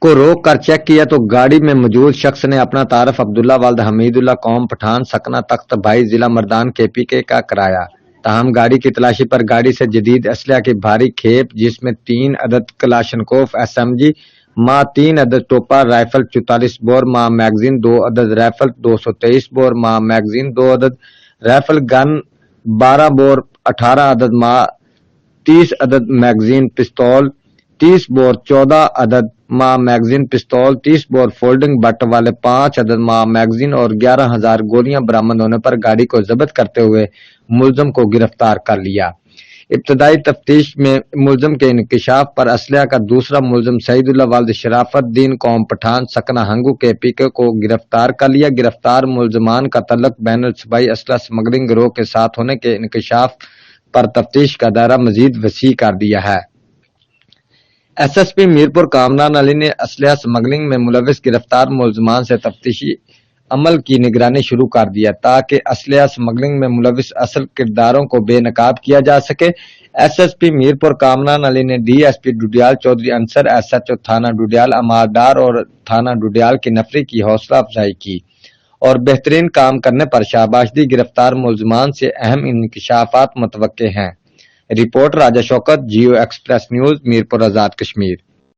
کو روک کر چیک کیا تو گاڑی میں موجود شخص نے اپنا تعارف عبداللہ والد حمید اللہ قوم پٹھان سکنہ تخت بھائی ضلع مردان KPK کا کرایا۔ تاہم گاڑی کی تلاشی پر گاڑی سے جدید اسلحہ کی بھاری کھیپ جس میں 3 عدد کلاشنکوف SMG مع 3 عدد توپا رائفل 44 بور مع میگزین 2 عدد رائفل 223 بور مع میگزین 2 عدد رائفل گن 12 بور 18 عدد مع 30 عدد میگزین پستول 30 بور 14 عدد مع میگزین پستول 30 بور فولڈنگ بٹ والے 5 عدد مع میگزین اور 11,000 گولیاں برآمد ہونے پر گاڑی کو ضبط کرتے ہوئے ملزم کو گرفتار کر لیا۔ ابتدائی تفتیش میں ملزم کے انکشاف پر اسلحہ کا دوسرا ملزم سعید اللہ والد شرافت الدین قوم پٹھان سکنہ ہنگو KPK کو گرفتار کر لیا۔ گرفتار ملزمان کا تعلق بین الصوبائی اسلحہ سمگلنگ گروہ کے ساتھ ہونے کے انکشاف پر تفتیش کا دائرہ مزید وسیع کر دیا ہے۔ SSP میرپور کامران علی نے اسلحہ سمگلنگ میں ملوث گرفتار ملزمان سے تفتیشی عمل کی نگرانی شروع کر دیا تاکہ اسلحہ سمگلنگ میں ملوث اصل کرداروں کو بے نقاب کیا جا سکے۔ SSP میرپور کامران علی نے DSP ڈوڈیال چودھری انصر SHO تھانہ ڈوڈیال عماد ڈار اور تھانہ ڈوڈیال کی نفری کی حوصلہ افزائی کی اور بہترین کام کرنے پر شاباش دی۔ گرفتار ملزمان سے اہم انکشافات متوقع ہیں۔ رپورٹ راجہ شوکت، جیو ایکسپریس نیوز، میرپور آزاد کشمیر۔